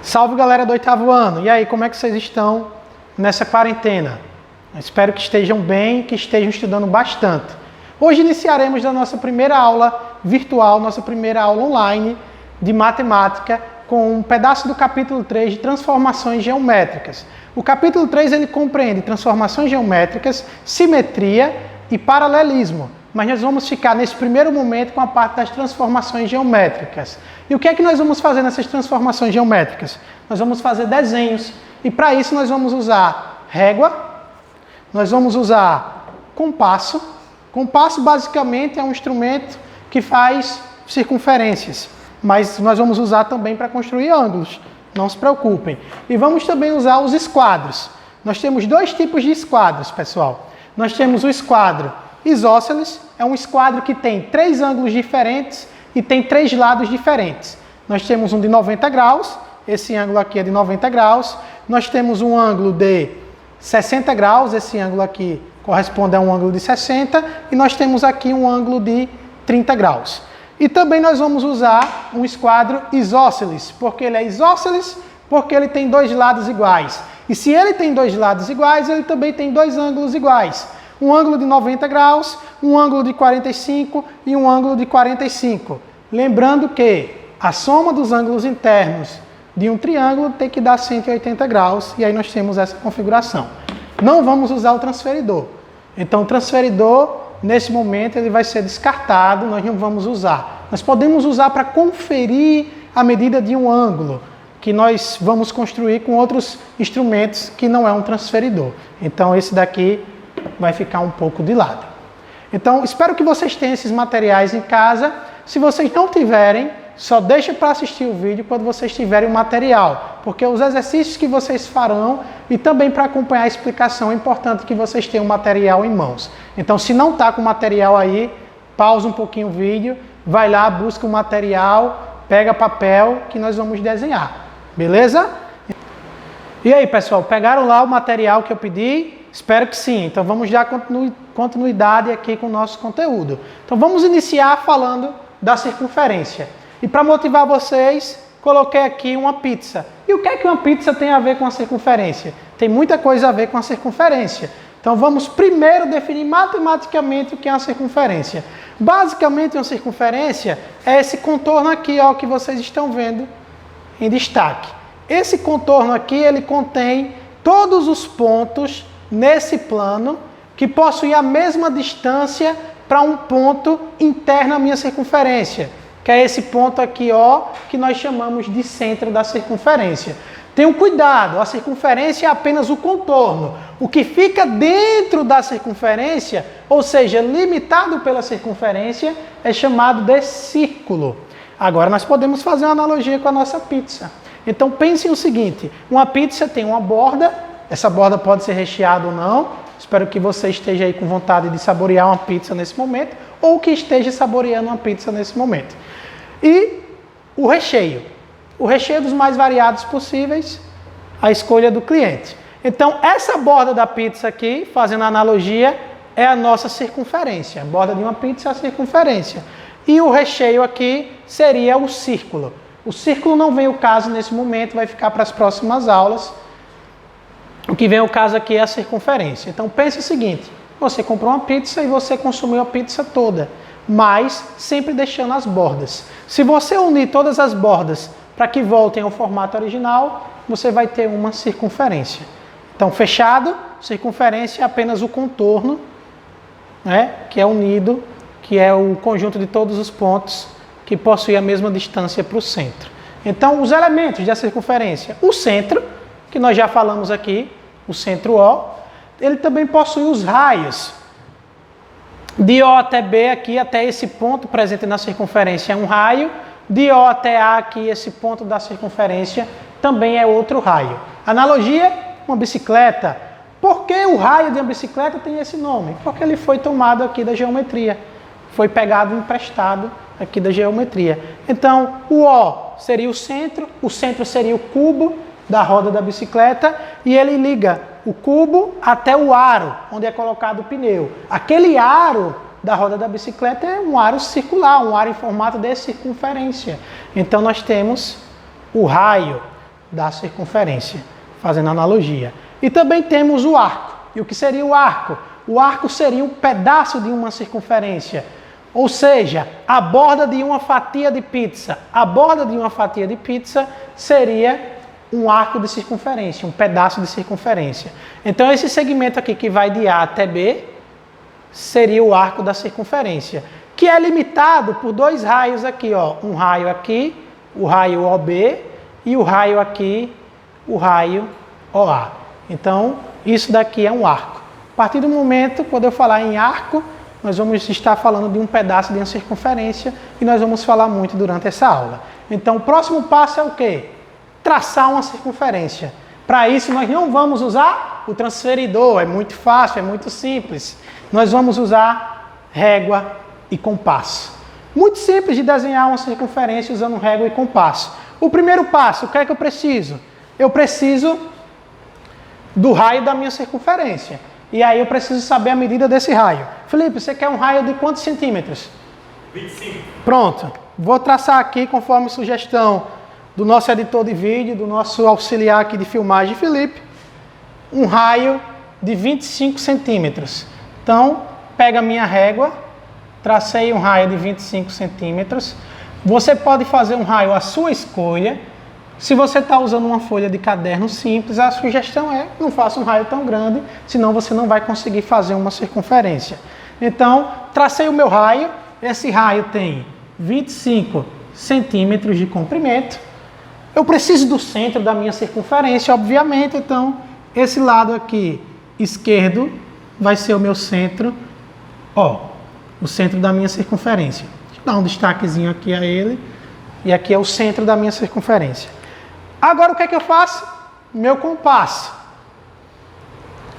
Salve galera do 8º ano! E aí, como é que vocês estão nessa quarentena? Eu espero que estejam bem, que estejam estudando bastante. Hoje iniciaremos a nossa primeira aula virtual, nossa primeira aula online de matemática com um pedaço do capítulo 3 de transformações geométricas. O capítulo 3 ele compreende transformações geométricas, simetria e paralelismo. Mas nós vamos ficar nesse primeiro momento com a parte das transformações geométricas. E o que é que nós vamos fazer nessas transformações geométricas? Nós vamos fazer desenhos. E para isso nós vamos usar régua, nós vamos usar compasso. Compasso basicamente é um instrumento que faz circunferências. Mas nós vamos usar também para construir ângulos. Não se preocupem. E vamos também usar os esquadros. Nós temos dois tipos de esquadros, pessoal. Nós temos o esquadro isósceles, é um esquadro que tem 3 ângulos diferentes e tem 3 lados diferentes. Nós temos um de 90 graus, esse ângulo aqui é de 90 graus. Nós temos um ângulo de 60 graus, esse ângulo aqui corresponde a um ângulo de 60. E nós temos aqui um ângulo de 30 graus. E também nós vamos usar um esquadro isósceles, porque ele é isósceles, porque ele tem 2 lados iguais. E se ele tem 2 lados iguais, ele também tem 2 ângulos iguais. Um ângulo de 90 graus, um ângulo de 45 e um ângulo de 45. Lembrando que a soma dos ângulos internos de um triângulo tem que dar 180 graus, e aí nós temos essa configuração. Não vamos usar o transferidor. Então o transferidor, nesse momento, ele vai ser descartado, nós não vamos usar. Nós podemos usar para conferir a medida de um ângulo, que nós vamos construir com outros instrumentos que não é um transferidor. Então esse daqui vai ficar um pouco de lado. Então, espero que vocês tenham esses materiais em casa. Se vocês não tiverem, só deixa para assistir o vídeo quando vocês tiverem o material, porque os exercícios que vocês farão e também para acompanhar a explicação é importante que vocês tenham o material em mãos. Então, se não está com o material aí, pausa um pouquinho o vídeo, vai lá, busca o material, pega papel que nós vamos desenhar. Beleza? E aí, pessoal, pegaram lá o material que eu pedi? Espero que sim. Então vamos dar continuidade aqui com o nosso conteúdo. Então vamos iniciar falando da circunferência. E para motivar vocês, coloquei aqui uma pizza. E o que é que uma pizza tem a ver com a circunferência? Tem muita coisa a ver com a circunferência. Então vamos primeiro definir matematicamente o que é uma circunferência. Basicamente uma circunferência é esse contorno aqui, ó, que vocês estão vendo em destaque. Esse contorno aqui, ele contém todos os pontos nesse plano que possuem a mesma distância para um ponto interno à minha circunferência, que é esse ponto aqui, ó, que nós chamamos de centro da circunferência. Tenham cuidado, a circunferência é apenas o contorno. O que fica dentro da circunferência, ou seja, limitado pela circunferência, é chamado de círculo. Agora nós podemos fazer uma analogia com a nossa pizza. Então pensem o seguinte, uma pizza tem uma borda. Essa borda pode ser recheada ou não. Espero que você esteja aí com vontade de saborear uma pizza nesse momento, ou que esteja saboreando uma pizza nesse momento. E o recheio. O recheio dos mais variados possíveis, a escolha do cliente. Então, essa borda da pizza aqui, fazendo a analogia, é a nossa circunferência. A borda de uma pizza é a circunferência. E o recheio aqui seria o círculo. O círculo não vem o caso nesse momento, vai ficar para as próximas aulas. O que vem ao caso aqui é a circunferência. Então pense o seguinte, você comprou uma pizza e você consumiu a pizza toda, mas sempre deixando as bordas. Se você unir todas as bordas para que voltem ao formato original, você vai ter uma circunferência. Então fechado, circunferência é apenas o contorno, né, que é unido, que é o conjunto de todos os pontos que possuem a mesma distância para o centro. Então os elementos da circunferência, o centro, que nós já falamos aqui, o centro O, ele também possui os raios. De O até B aqui, até esse ponto presente na circunferência é um raio. De O até A aqui, esse ponto da circunferência, também é outro raio. Analogia, uma bicicleta. Por que o raio de uma bicicleta tem esse nome? Porque ele foi tomado aqui da geometria. Foi pegado, emprestado aqui da geometria. Então, o O seria o centro seria o cubo da roda da bicicleta, e ele liga o cubo até o aro, onde é colocado o pneu. Aquele aro da roda da bicicleta é um aro circular, um aro em formato de circunferência. Então nós temos o raio. da circunferência, fazendo analogia. E também temos o arco. E o que seria o arco? O arco seria um pedaço de uma circunferência, ou seja, a borda de uma fatia de pizza. A borda de uma fatia de pizza seria um arco de circunferência, um pedaço de circunferência. Então esse segmento aqui que vai de A até B seria o arco da circunferência, que é limitado por dois raios aqui, ó. Um raio aqui, o raio OB, e o raio aqui, o raio OA. Então isso daqui é um arco. A partir do momento, quando eu falar em arco, nós vamos estar falando de um pedaço de uma circunferência e nós vamos falar muito durante essa aula. Então, o próximo passo é o quê? Traçar uma circunferência. Para isso, nós não vamos usar o transferidor, é muito fácil, é muito simples. Nós vamos usar régua e compasso. Muito simples de desenhar uma circunferência usando régua e compasso. O primeiro passo, o que é que eu preciso? Eu preciso do raio da minha circunferência. E aí eu preciso saber a medida desse raio. Felipe, você quer um raio de quantos centímetros? 25. Pronto. Vou traçar aqui, conforme sugestão do nosso editor de vídeo, do nosso auxiliar aqui de filmagem, Felipe, um raio de 25 centímetros. Então, pega a minha régua, tracei um raio de 25 centímetros. Você pode fazer um raio à sua escolha. Se você está usando uma folha de caderno simples, a sugestão é não faça um raio tão grande, senão você não vai conseguir fazer uma circunferência. Então, tracei o meu raio. Esse raio tem 25 centímetros de comprimento. Eu preciso do centro da minha circunferência, obviamente. Então, esse lado aqui esquerdo vai ser o meu centro, ó, o centro da minha circunferência. Deixa eu dar um destaquezinho aqui a ele. E aqui é o centro da minha circunferência. Agora o que é que eu faço? Meu compasso.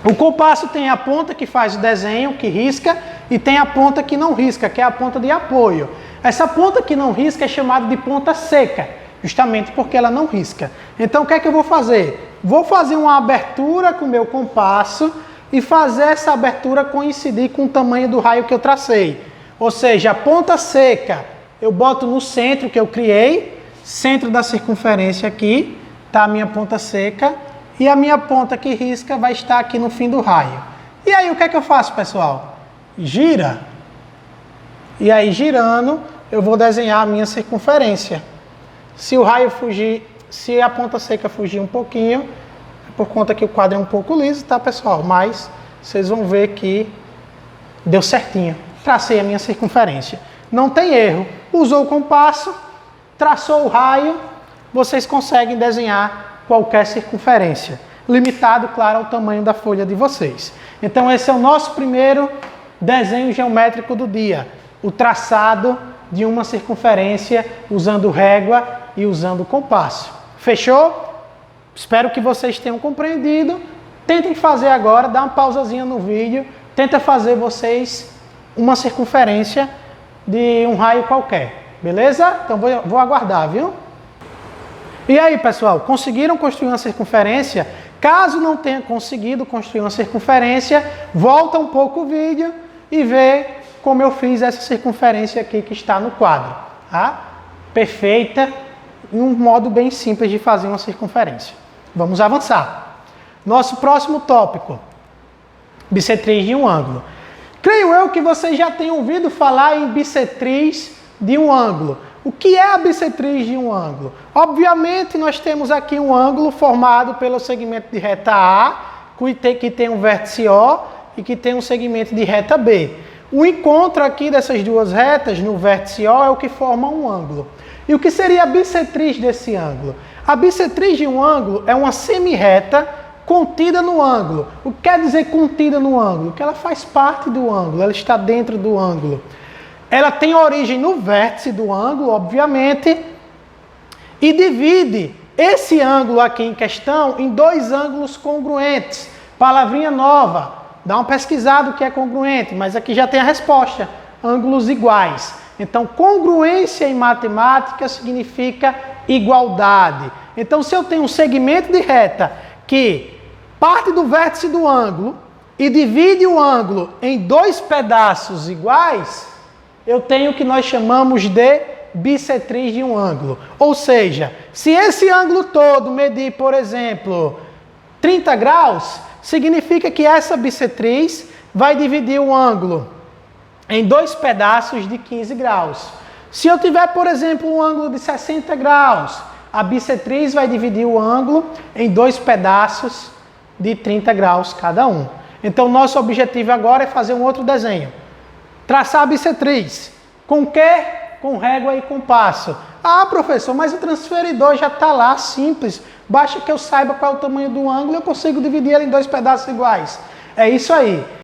O compasso tem a ponta que faz o desenho, que risca, e tem a ponta que não risca, que é a ponta de apoio. Essa ponta que não risca é chamada de ponta seca, justamente porque ela não risca. Então o que é que eu vou fazer? Vou fazer uma abertura com o meu compasso e fazer essa abertura coincidir com o tamanho do raio que eu tracei. Ou seja, a ponta seca eu boto no centro que eu criei, centro da circunferência aqui, está a minha ponta seca, e a minha ponta que risca vai estar aqui no fim do raio. E aí o que é que eu faço, pessoal? Gira. E aí girando, eu vou desenhar a minha circunferência. Se o raio fugir, se a ponta seca fugir um pouquinho, é por conta que o quadro é um pouco liso, tá, pessoal? Mas vocês vão ver que deu certinho. Tracei a minha circunferência. Não tem erro. Usou o compasso, traçou o raio, vocês conseguem desenhar qualquer circunferência, limitado, claro, ao tamanho da folha de vocês. Então esse é o nosso primeiro desenho geométrico do dia, o traçado de uma circunferência usando régua e usando compasso. Fechou? Espero que vocês tenham compreendido. Tentem fazer agora, dá uma pausazinha no vídeo, tenta fazer vocês uma circunferência de um raio qualquer. Beleza? Então vou aguardar, viu? E aí, pessoal, conseguiram construir uma circunferência? Caso não tenha conseguido construir uma circunferência, volta um pouco o vídeo e vê como eu fiz essa circunferência aqui que está no quadro. Tá? Perfeita, um modo bem simples de fazer uma circunferência. Vamos avançar. Nosso próximo tópico, bissetriz de um ângulo. Creio eu que vocês já tenham ouvido falar em bissetriz de um ângulo. O que é a bissetriz de um ângulo? Obviamente, nós temos aqui um ângulo formado pelo segmento de reta A, que tem um vértice O e que tem um segmento de reta B. O encontro aqui dessas duas retas no vértice O é o que forma um ângulo. E o que seria a bissetriz desse ângulo? A bissetriz de um ângulo é uma semirreta contida no ângulo. O que quer dizer contida no ângulo? Que ela faz parte do ângulo, ela está dentro do ângulo. Ela tem origem no vértice do ângulo, obviamente, e divide esse ângulo aqui em questão em dois ângulos congruentes. Palavrinha nova, dá uma pesquisada o que é congruente, mas aqui já tem a resposta, ângulos iguais. Então, congruência em matemática significa igualdade. Então, se eu tenho um segmento de reta que parte do vértice do ângulo e divide o ângulo em dois pedaços iguais, eu tenho o que nós chamamos de bissetriz de um ângulo. Ou seja, se esse ângulo todo medir, por exemplo, 30 graus, significa que essa bissetriz vai dividir o ângulo em dois pedaços de 15 graus. Se eu tiver, por exemplo, um ângulo de 60 graus, a bissetriz vai dividir o ângulo em dois pedaços de 30 graus cada um. Então, nosso objetivo agora é fazer um outro desenho. Traçar a bissetriz. Com o quê? Com régua e compasso. Ah, professor, mas o transferidor já está lá, simples. Basta que eu saiba qual é o tamanho do ângulo e eu consigo dividir ele em dois pedaços iguais. É isso aí.